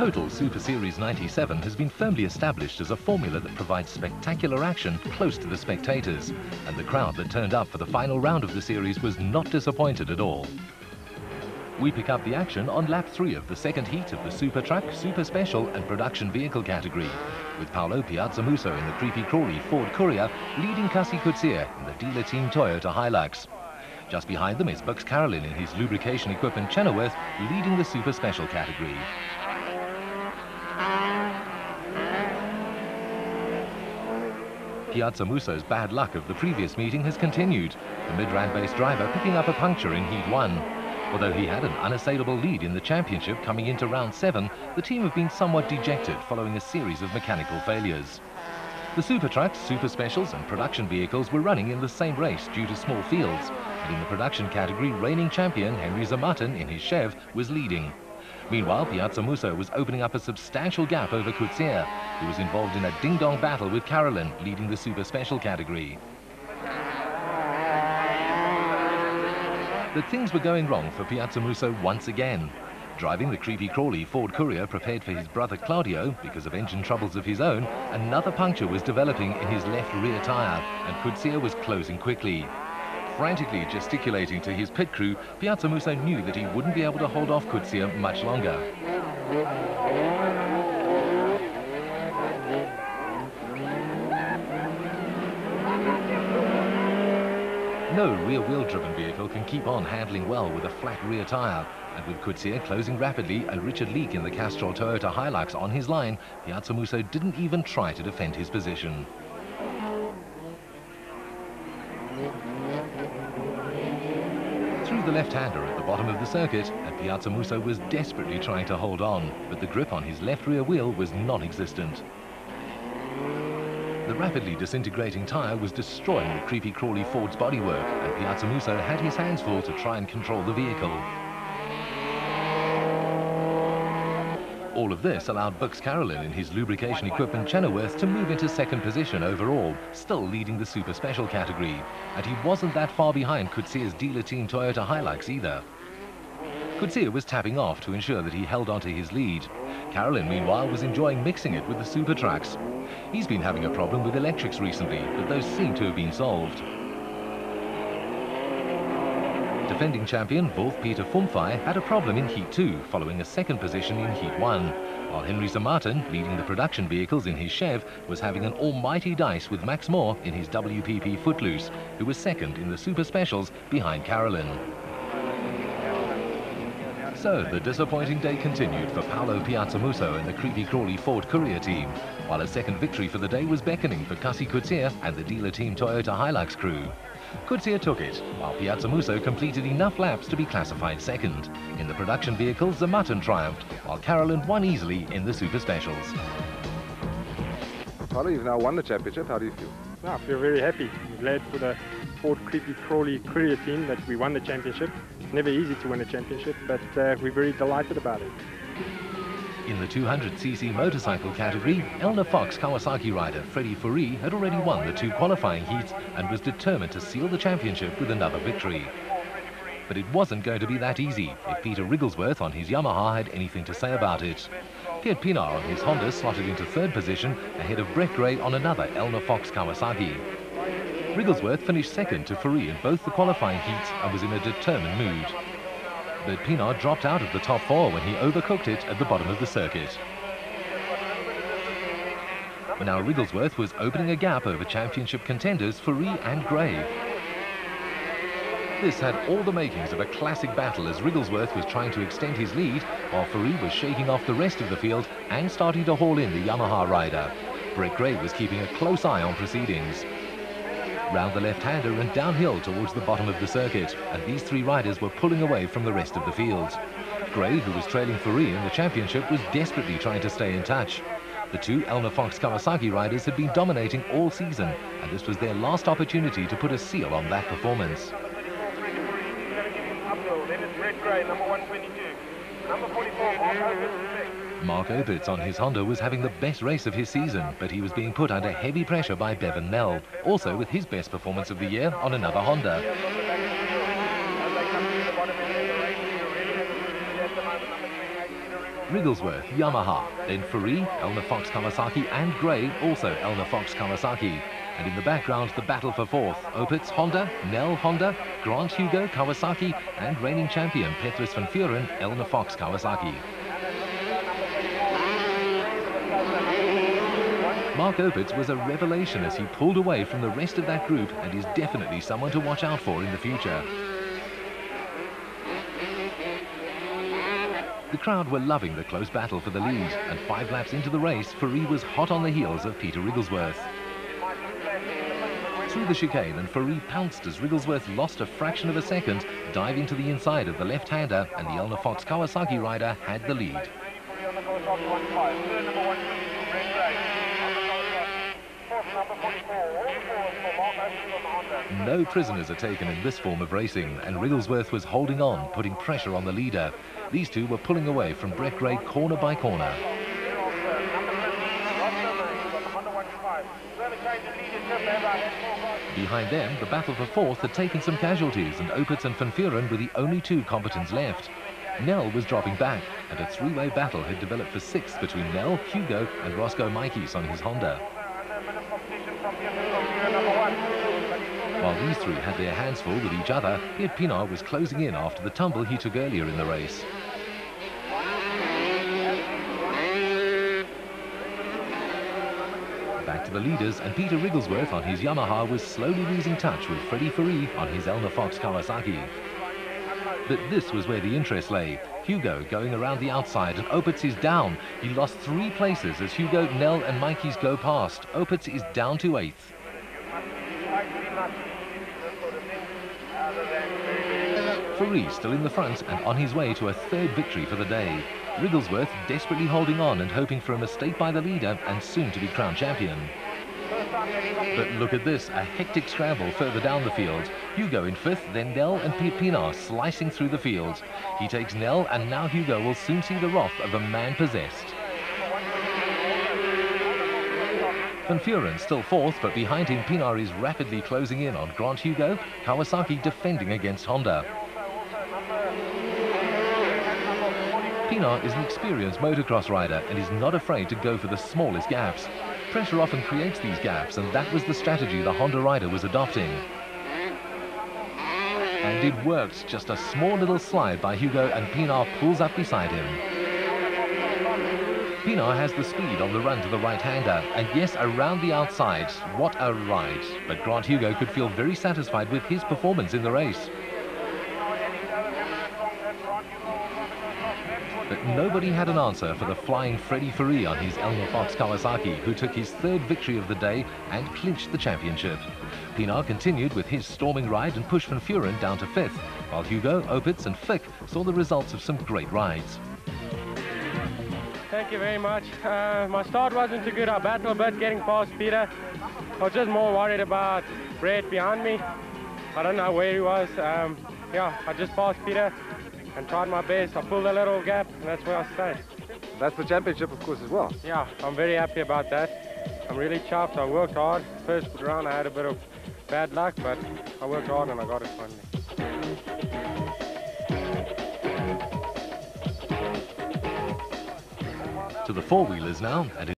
Total Super Series 97 has been firmly established as a formula that provides spectacular action close to the spectators, and the crowd that turned up for the final round of the series was not disappointed at all. We pick up the action on lap 3 of the second heat of the Super Truck, Super Special and Production Vehicle category, with Paolo Piazzamuso in the Creepy Crawly Ford Courier leading Kasi Coetzee in the dealer team Toyota Hilux. Just behind them is Bux Carolyn in his lubrication equipment Chenoweth leading the Super Special category. Piazzamuso's bad luck of the previous meeting has continued, the Midrand-based driver picking up a puncture in Heat 1. Although he had an unassailable lead in the championship coming into round 7, the team have been somewhat dejected following a series of mechanical failures. The Super Trucks, Super Specials and Production Vehicles were running in the same race due to small fields, and in the Production category, reigning champion Henry Zermatten in his Chev was leading. Meanwhile, Piazzamuso was opening up a substantial gap over Coetzee, who was involved in a ding-dong battle with Carolyn, leading the Super Special category. But things were going wrong for Piazzamuso once again. Driving the Creepy Crawly Ford Courier prepared for his brother Claudio because of engine troubles of his own, another puncture was developing in his left rear tyre, and Coetzee was closing quickly. Frantically gesticulating to his pit crew, Piazzamuso knew that he wouldn't be able to hold off Coetzee much longer. No rear-wheel driven vehicle can keep on handling well with a flat rear tyre, and with Coetzee closing rapidly and Richard Leak in the Castrol Toyota Hilux on his line, Piazzamuso didn't even try to defend his position. Threw the left-hander at the bottom of the circuit, and Piazzamuso was desperately trying to hold on, but the grip on his left rear wheel was non-existent. The rapidly disintegrating tyre was destroying the Creepy Crawly Ford's bodywork, and Piazzamuso had his hands full to try and control the vehicle. All of this allowed Bux Carolyn in his lubrication equipment Chenoweth to move into second position overall, still leading the Super Special category. And he wasn't that far behind Coetzee's dealer team Toyota Hilux either. Coetzee was tapping off to ensure that he held on to his lead. Carolyn, meanwhile, was enjoying mixing it with the Super Trucks. He's been having a problem with electrics recently, but those seem to have been solved. Defending champion Wolf-Peter Fumfai had a problem in Heat 2, following a second position in Heat 1, while Henry Zermatten, leading the production vehicles in his Chev, was having an almighty dice with Max Moore in his WPP Footloose, who was second in the Super Specials behind Carolyn. So the disappointing day continued for Paolo Piazzamuso and the Creepy Crawly Ford Courier team, while a second victory for the day was beckoning for Kasi Coetzee and the dealer team Toyota Hilux crew. Coetzee took it, while Piazzamuso completed enough laps to be classified second. In the production vehicles, Zermatten triumphed, while Carolyn won easily in the Super Specials. Paolo, you've now won the championship. How do you feel? I feel very happy. I'm glad for the Ford Creepy Crawly Courier team that we won the championship. It's never easy to win a championship, but we're very delighted about it. In the 200cc motorcycle category, Elna Fox Kawasaki rider Freddie Fourie had already won the 2 qualifying heats and was determined to seal the championship with another victory. But it wasn't going to be that easy if Peter Wrigglesworth on his Yamaha had anything to say about it. Piet Pienaar on his Honda slotted into third position ahead of Brett Gray on another Elna Fox Kawasaki. Wrigglesworth finished second to Fourie in both the qualifying heats and was in a determined mood. But Pienaar dropped out of the top 4 when he overcooked it at the bottom of the circuit. Now Wrigglesworth was opening a gap over championship contenders Fourie and Gray. This had all the makings of a classic battle as Wrigglesworth was trying to extend his lead, while Fourie was shaking off the rest of the field and starting to haul in the Yamaha rider. Brett Gray was keeping a close eye on proceedings. Round the left-hander and downhill towards the bottom of the circuit, and these 3 riders were pulling away from the rest of the field. Gray, who was trailing Fourie in the championship, was desperately trying to stay in touch. The 2 Elna Fox Kawasaki riders had been dominating all season, and this was their last opportunity to put a seal on that performance. Mark Opitz on his Honda was having the best race of his season, but he was being put under heavy pressure by Bevan Nell, also with his best performance of the year on another Honda. Wrigglesworth, Yamaha, then Fourie, Elna Fox Kawasaki, and Gray, also Elna Fox Kawasaki. And in the background, the battle for fourth. Opitz, Honda, Nel, Honda, Grant Hugo, Kawasaki, and reigning champion Petrus van Vuuren, Elna Fox Kawasaki. Mark Opitz was a revelation as he pulled away from the rest of that group and is definitely someone to watch out for in the future. The crowd were loving the close battle for the lead, and 5 laps into the race, Fourie was hot on the heels of Peter Wrigglesworth. Through the chicane, and Fourie pounced as Wrigglesworth lost a fraction of a second, diving to the inside of the left-hander, and the Elna Fox Kawasaki rider had the lead. No prisoners are taken in this form of racing, and Wrigglesworth was holding on, putting pressure on the leader. These two were pulling away from Brett Gray corner by corner. Behind them, the battle for fourth had taken some casualties, and Opitz and van Vuuren were the only 2 combatants left. Nel was dropping back, and a 3-way battle had developed for sixth between Nel, Hugo, and Roscoe Mikes on his Honda. While these 3 had their hands full with each other, Geert Pienaar was closing in after the tumble he took earlier in the race. Back to the leaders, and Peter Wrigglesworth on his Yamaha was slowly losing touch with Freddie Fourie on his Elna Fox Kawasaki. But this was where the interest lay. Hugo going around the outside, and Opitz is down. He lost 3 places as Hugo, Nel and Mikes go past. Opitz is down to 8th. Fourie still in the front and on his way to a 3rd victory for the day. Wrigglesworth desperately holding on and hoping for a mistake by the leader and soon to be crowned champion. But look at this, a hectic scramble further down the field. Hugo in 5th, then Nel and Geert Pienaar slicing through the field. He takes Nel, and now Hugo will soon see the wrath of a man possessed. Van Vuuren still 4th, but behind him Pienaar is rapidly closing in on Grant Hugo, Kawasaki defending against Honda. Pienaar is an experienced motocross rider and is not afraid to go for the smallest gaps. Pressure often creates these gaps, and that was the strategy the Honda rider was adopting. And it worked. Just a small little slide by Hugo, and Pienaar pulls up beside him. Pienaar has the speed on the run to the right-hander, and yes, around the outside. What a ride. But Grant Hugo could feel very satisfied with his performance in the race. But nobody had an answer for the flying Freddie Fourie on his Elna Fox Kawasaki, who took his 3rd victory of the day and clinched the championship. Pienaar continued with his storming ride and pushed Van Vuuren down to 5th, while Hugo, Opitz and Fick saw the results of some great rides. Thank you very much. My start wasn't too good. I battled a bit getting past Peter. I was just more worried about Brett behind me. I don't know where he was. Yeah, I just passed Peter and tried my best. I pulled a little gap, and that's where I stayed. That's the championship, of course, as well. Yeah, I'm very happy about that. I'm really chuffed. I worked hard. First round I had a bit of bad luck, but I worked hard and I got it finally. To the 4-wheelers now, and